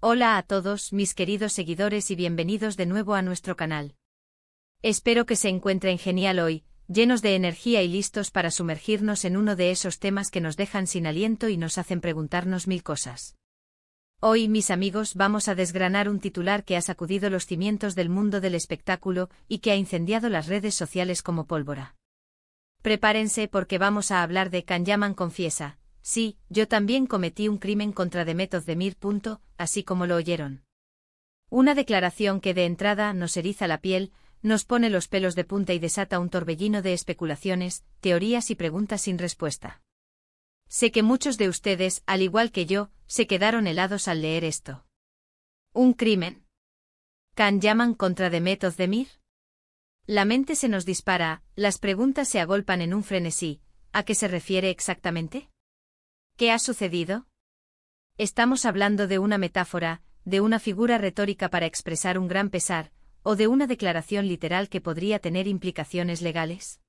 Hola a todos, mis queridos seguidores, y bienvenidos de nuevo a nuestro canal. Espero que se encuentren genial hoy, llenos de energía y listos para sumergirnos en uno de esos temas que nos dejan sin aliento y nos hacen preguntarnos mil cosas. Hoy, mis amigos, vamos a desgranar un titular que ha sacudido los cimientos del mundo del espectáculo y que ha incendiado las redes sociales como pólvora. Prepárense porque vamos a hablar de Can Yaman confiesa: sí, yo también cometí un crimen contra Demet Özdemir. Así como lo oyeron. Una declaración que de entrada nos eriza la piel, nos pone los pelos de punta y desata un torbellino de especulaciones, teorías y preguntas sin respuesta. Sé que muchos de ustedes, al igual que yo, se quedaron helados al leer esto. ¿Un crimen? ¿Can Yaman contra Demet Özdemir? La mente se nos dispara, las preguntas se agolpan en un frenesí. ¿A qué se refiere exactamente? ¿Qué ha sucedido? ¿Estamos hablando de una metáfora, de una figura retórica para expresar un gran pesar, o de una declaración literal que podría tener implicaciones legales?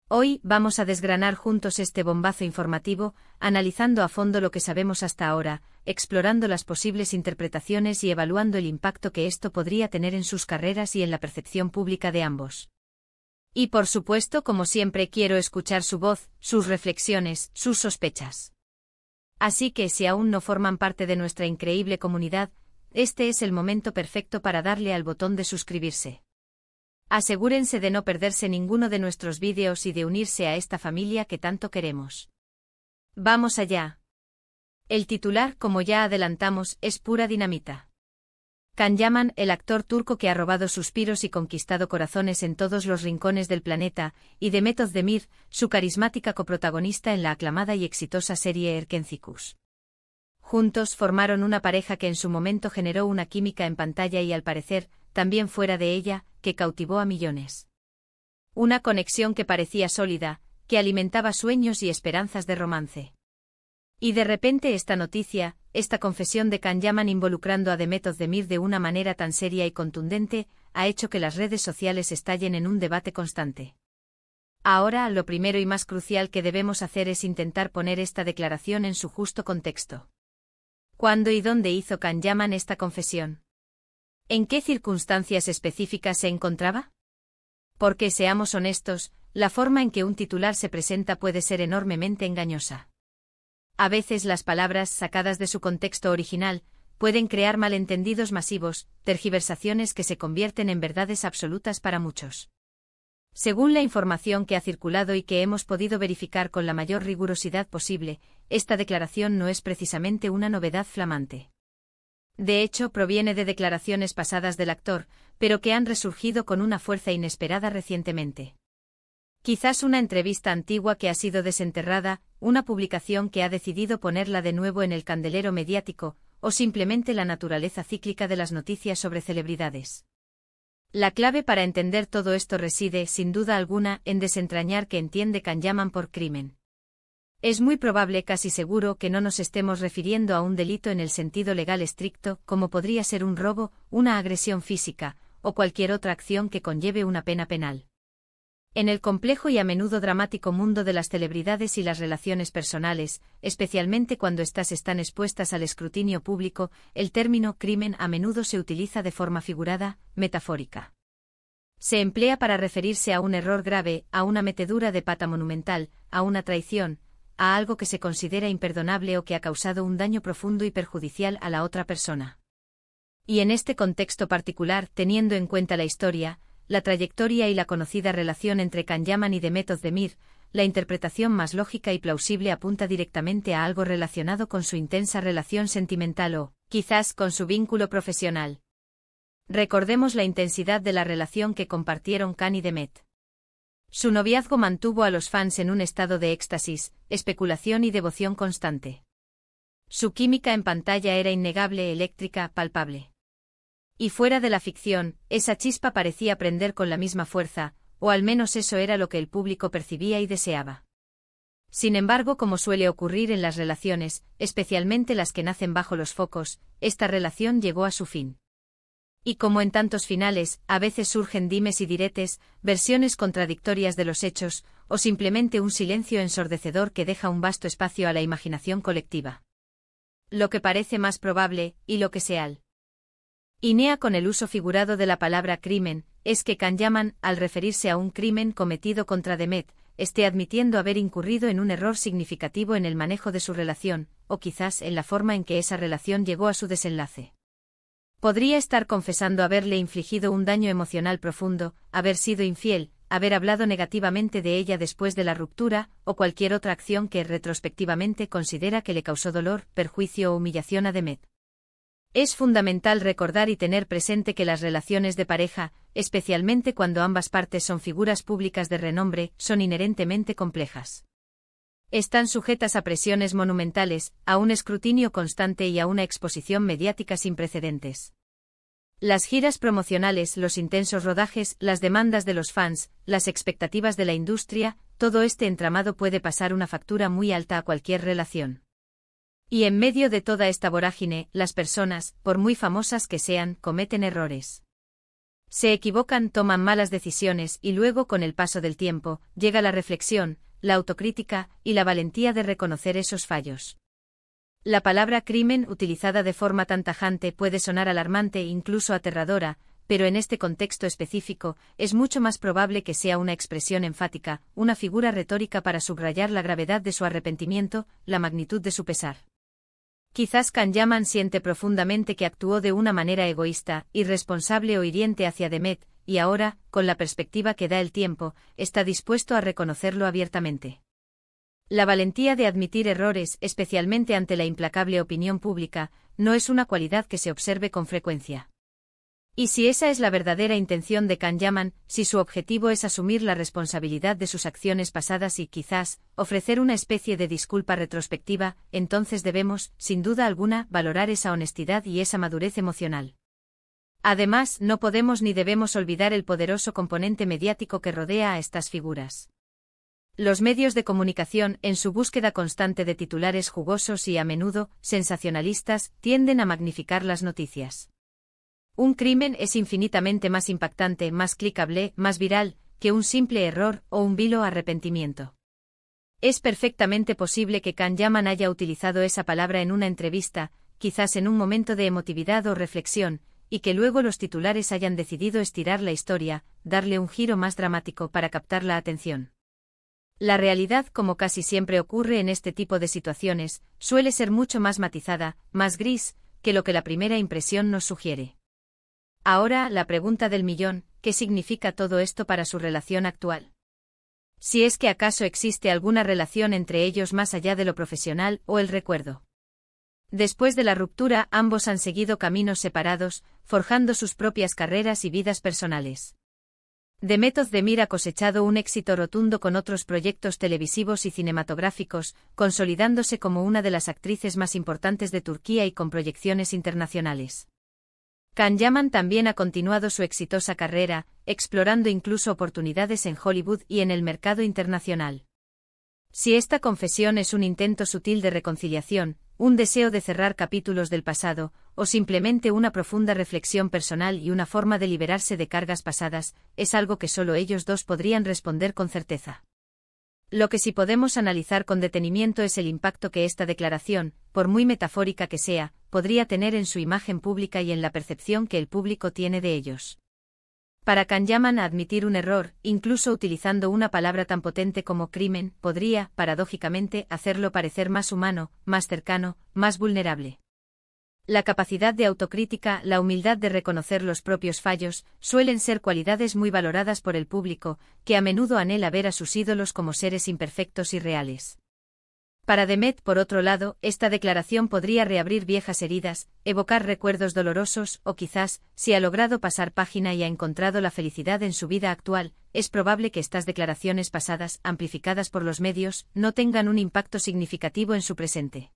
Hoy vamos a desgranar juntos este bombazo informativo, analizando a fondo lo que sabemos hasta ahora, explorando las posibles interpretaciones y evaluando el impacto que esto podría tener en sus carreras y en la percepción pública de ambos. Y por supuesto, como siempre, quiero escuchar su voz, sus reflexiones, sus sospechas. Así que si aún no forman parte de nuestra increíble comunidad, este es el momento perfecto para darle al botón de suscribirse. Asegúrense de no perderse ninguno de nuestros vídeos y de unirse a esta familia que tanto queremos. ¡Vamos allá! El titular, como ya adelantamos, es pura dinamita. Can Yaman, el actor turco que ha robado suspiros y conquistado corazones en todos los rincones del planeta, y Demet Özdemir, su carismática coprotagonista en la aclamada y exitosa serie Erkencikus. Juntos formaron una pareja que en su momento generó una química en pantalla y, al parecer, también fuera de ella, que cautivó a millones. Una conexión que parecía sólida, que alimentaba sueños y esperanzas de romance. Y de repente esta noticia, esta confesión de Can Yaman involucrando a Demet Özdemir de una manera tan seria y contundente, ha hecho que las redes sociales estallen en un debate constante. Ahora, lo primero y más crucial que debemos hacer es intentar poner esta declaración en su justo contexto. ¿Cuándo y dónde hizo Can Yaman esta confesión? ¿En qué circunstancias específicas se encontraba? Porque, seamos honestos, la forma en que un titular se presenta puede ser enormemente engañosa. A veces las palabras, sacadas de su contexto original, pueden crear malentendidos masivos, tergiversaciones que se convierten en verdades absolutas para muchos. Según la información que ha circulado y que hemos podido verificar con la mayor rigurosidad posible, esta declaración no es precisamente una novedad flamante. De hecho, proviene de declaraciones pasadas del actor, pero que han resurgido con una fuerza inesperada recientemente. Quizás una entrevista antigua que ha sido desenterrada, una publicación que ha decidido ponerla de nuevo en el candelero mediático, o simplemente la naturaleza cíclica de las noticias sobre celebridades. La clave para entender todo esto reside, sin duda alguna, en desentrañar qué entiende Can Yaman por crimen. Es muy probable, casi seguro, que no nos estemos refiriendo a un delito en el sentido legal estricto, como podría ser un robo, una agresión física, o cualquier otra acción que conlleve una pena penal. En el complejo y a menudo dramático mundo de las celebridades y las relaciones personales, especialmente cuando éstas están expuestas al escrutinio público, el término crimen a menudo se utiliza de forma figurada, metafórica. Se emplea para referirse a un error grave, a una metedura de pata monumental, a una traición, a algo que se considera imperdonable o que ha causado un daño profundo y perjudicial a la otra persona. Y en este contexto particular, teniendo en cuenta la historia, la trayectoria y la conocida relación entre Can Yaman y Demet Özdemir, la interpretación más lógica y plausible apunta directamente a algo relacionado con su intensa relación sentimental o, quizás, con su vínculo profesional. Recordemos la intensidad de la relación que compartieron Can y Demet. Su noviazgo mantuvo a los fans en un estado de éxtasis, especulación y devoción constante. Su química en pantalla era innegable, eléctrica, palpable. Y fuera de la ficción, esa chispa parecía prender con la misma fuerza, o al menos eso era lo que el público percibía y deseaba. Sin embargo, como suele ocurrir en las relaciones, especialmente las que nacen bajo los focos, esta relación llegó a su fin. Y como en tantos finales, a veces surgen dimes y diretes, versiones contradictorias de los hechos, o simplemente un silencio ensordecedor que deja un vasto espacio a la imaginación colectiva. lo que parece más probable, y lo que seal. INEA con el uso figurado de la palabra crimen, es que Kanyaman, al referirse a un crimen cometido contra Demet, esté admitiendo haber incurrido en un error significativo en el manejo de su relación, o quizás en la forma en que esa relación llegó a su desenlace. Podría estar confesando haberle infligido un daño emocional profundo, haber sido infiel, haber hablado negativamente de ella después de la ruptura, o cualquier otra acción que retrospectivamente considera que le causó dolor, perjuicio o humillación a Demet. Es fundamental recordar y tener presente que las relaciones de pareja, especialmente cuando ambas partes son figuras públicas de renombre, son inherentemente complejas. Están sujetas a presiones monumentales, a un escrutinio constante y a una exposición mediática sin precedentes. Las giras promocionales, los intensos rodajes, las demandas de los fans, las expectativas de la industria, todo este entramado puede pasar una factura muy alta a cualquier relación. Y en medio de toda esta vorágine, las personas, por muy famosas que sean, cometen errores. Se equivocan, toman malas decisiones y luego, con el paso del tiempo, llega la reflexión, la autocrítica y la valentía de reconocer esos fallos. La palabra crimen, utilizada de forma tan tajante, puede sonar alarmante e incluso aterradora, pero en este contexto específico, es mucho más probable que sea una expresión enfática, una figura retórica para subrayar la gravedad de su arrepentimiento, la magnitud de su pesar. Quizás Kanyaman siente profundamente que actuó de una manera egoísta, irresponsable o hiriente hacia Demet, y ahora, con la perspectiva que da el tiempo, está dispuesto a reconocerlo abiertamente. La valentía de admitir errores, especialmente ante la implacable opinión pública, no es una cualidad que se observe con frecuencia. Y si esa es la verdadera intención de Kanyaman, si su objetivo es asumir la responsabilidad de sus acciones pasadas y, quizás, ofrecer una especie de disculpa retrospectiva, entonces debemos, sin duda alguna, valorar esa honestidad y esa madurez emocional. Además, no podemos ni debemos olvidar el poderoso componente mediático que rodea a estas figuras. Los medios de comunicación, en su búsqueda constante de titulares jugosos y a menudo sensacionalistas, tienden a magnificar las noticias. Un crimen es infinitamente más impactante, más clicable, más viral, que un simple error o un vilo arrepentimiento. Es perfectamente posible que Kanyaman haya utilizado esa palabra en una entrevista, quizás en un momento de emotividad o reflexión, y que luego los titulares hayan decidido estirar la historia, darle un giro más dramático para captar la atención. La realidad, como casi siempre ocurre en este tipo de situaciones, suele ser mucho más matizada, más gris, que lo que la primera impresión nos sugiere. Ahora, la pregunta del millón, ¿qué significa todo esto para su relación actual? Si es que acaso existe alguna relación entre ellos más allá de lo profesional o el recuerdo. Después de la ruptura, ambos han seguido caminos separados, forjando sus propias carreras y vidas personales. Demet Özdemir ha cosechado un éxito rotundo con otros proyectos televisivos y cinematográficos, consolidándose como una de las actrices más importantes de Turquía y con proyecciones internacionales. Kanyaman también ha continuado su exitosa carrera, explorando incluso oportunidades en Hollywood y en el mercado internacional. Si esta confesión es un intento sutil de reconciliación, un deseo de cerrar capítulos del pasado, o simplemente una profunda reflexión personal y una forma de liberarse de cargas pasadas, es algo que solo ellos dos podrían responder con certeza. Lo que sí podemos analizar con detenimiento es el impacto que esta declaración, por muy metafórica que sea, podría tener en su imagen pública y en la percepción que el público tiene de ellos. Para Kanyaman, admitir un error, incluso utilizando una palabra tan potente como crimen, podría, paradójicamente, hacerlo parecer más humano, más cercano, más vulnerable. La capacidad de autocrítica, la humildad de reconocer los propios fallos, suelen ser cualidades muy valoradas por el público, que a menudo anhela ver a sus ídolos como seres imperfectos y reales. Para Demet, por otro lado, esta declaración podría reabrir viejas heridas, evocar recuerdos dolorosos, o quizás, si ha logrado pasar página y ha encontrado la felicidad en su vida actual, es probable que estas declaraciones pasadas, amplificadas por los medios, no tengan un impacto significativo en su presente.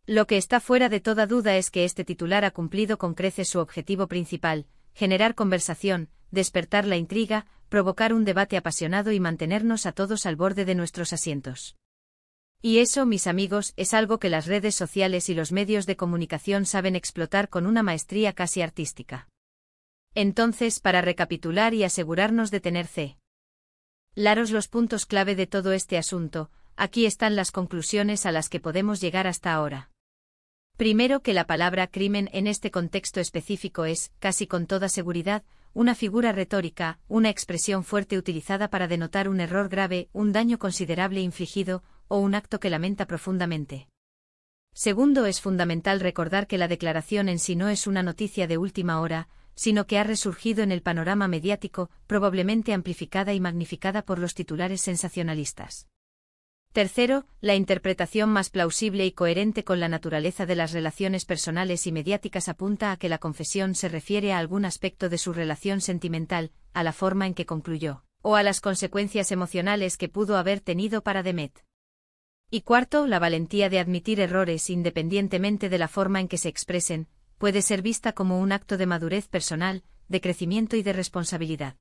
Lo que está fuera de toda duda es que este titular ha cumplido con creces su objetivo principal: generar conversación, despertar la intriga, provocar un debate apasionado y mantenernos a todos al borde de nuestros asientos. Y eso, mis amigos, es algo que las redes sociales y los medios de comunicación saben explotar con una maestría casi artística. Entonces, para recapitular y asegurarnos de tener claros los puntos clave de todo este asunto, aquí están las conclusiones a las que podemos llegar hasta ahora. Primero, que la palabra crimen en este contexto específico es, casi con toda seguridad, una figura retórica, una expresión fuerte utilizada para denotar un error grave, un daño considerable infligido, o un acto que lamenta profundamente. Segundo, es fundamental recordar que la declaración en sí no es una noticia de última hora, sino que ha resurgido en el panorama mediático, probablemente amplificada y magnificada por los titulares sensacionalistas. Tercero, la interpretación más plausible y coherente con la naturaleza de las relaciones personales y mediáticas apunta a que la confesión se refiere a algún aspecto de su relación sentimental, a la forma en que concluyó, o a las consecuencias emocionales que pudo haber tenido para Demet. Y cuarto, la valentía de admitir errores independientemente de la forma en que se expresen, puede ser vista como un acto de madurez personal, de crecimiento y de responsabilidad.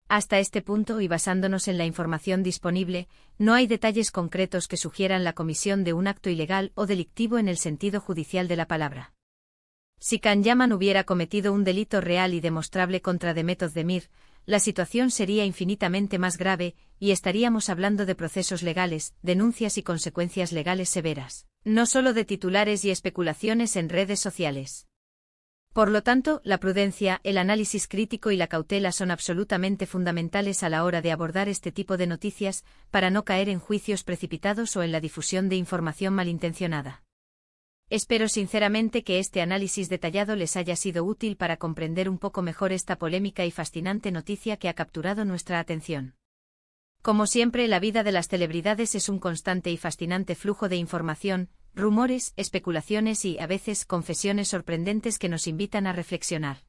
Hasta este punto y basándonos en la información disponible, no hay detalles concretos que sugieran la comisión de un acto ilegal o delictivo en el sentido judicial de la palabra. Si Can Yaman hubiera cometido un delito real y demostrable contra Demet Özdemir, la situación sería infinitamente más grave, y estaríamos hablando de procesos legales, denuncias y consecuencias legales severas, no solo de titulares y especulaciones en redes sociales. Por lo tanto, la prudencia, el análisis crítico y la cautela son absolutamente fundamentales a la hora de abordar este tipo de noticias, para no caer en juicios precipitados o en la difusión de información malintencionada. Espero sinceramente que este análisis detallado les haya sido útil para comprender un poco mejor esta polémica y fascinante noticia que ha capturado nuestra atención. Como siempre, la vida de las celebridades es un constante y fascinante flujo de información, rumores, especulaciones y, a veces, confesiones sorprendentes que nos invitan a reflexionar.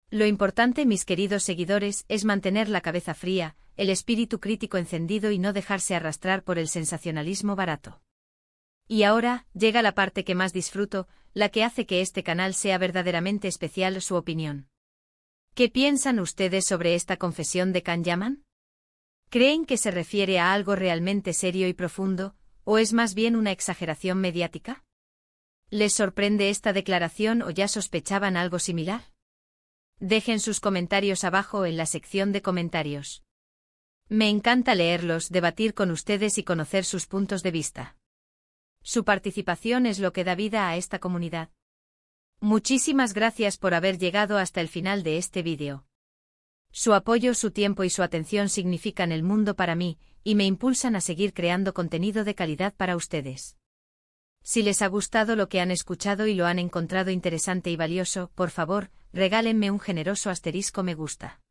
Lo importante, mis queridos seguidores, es mantener la cabeza fría, el espíritu crítico encendido y no dejarse arrastrar por el sensacionalismo barato. Y ahora, llega la parte que más disfruto, la que hace que este canal sea verdaderamente especial: su opinión. ¿Qué piensan ustedes sobre esta confesión de Can Yaman? ¿Creen que se refiere a algo realmente serio y profundo, o es más bien una exageración mediática? ¿Les sorprende esta declaración o ya sospechaban algo similar? Dejen sus comentarios abajo en la sección de comentarios. Me encanta leerlos, debatir con ustedes y conocer sus puntos de vista. Su participación es lo que da vida a esta comunidad. Muchísimas gracias por haber llegado hasta el final de este vídeo. Su apoyo, su tiempo y su atención significan el mundo para mí, y me impulsan a seguir creando contenido de calidad para ustedes. Si les ha gustado lo que han escuchado y lo han encontrado interesante y valioso, por favor, regálenme un generoso asterisco me gusta.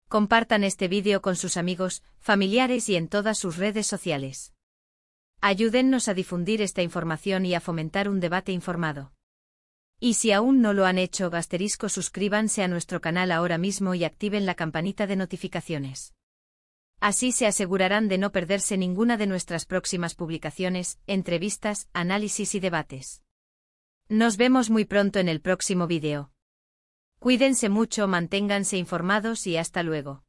Compartan este vídeo con sus amigos, familiares y en todas sus redes sociales. Ayúdennos a difundir esta información y a fomentar un debate informado. Y si aún no lo han hecho, suscríbanse a nuestro canal ahora mismo y activen la campanita de notificaciones. Así se asegurarán de no perderse ninguna de nuestras próximas publicaciones, entrevistas, análisis y debates. Nos vemos muy pronto en el próximo vídeo. Cuídense mucho, manténganse informados y hasta luego.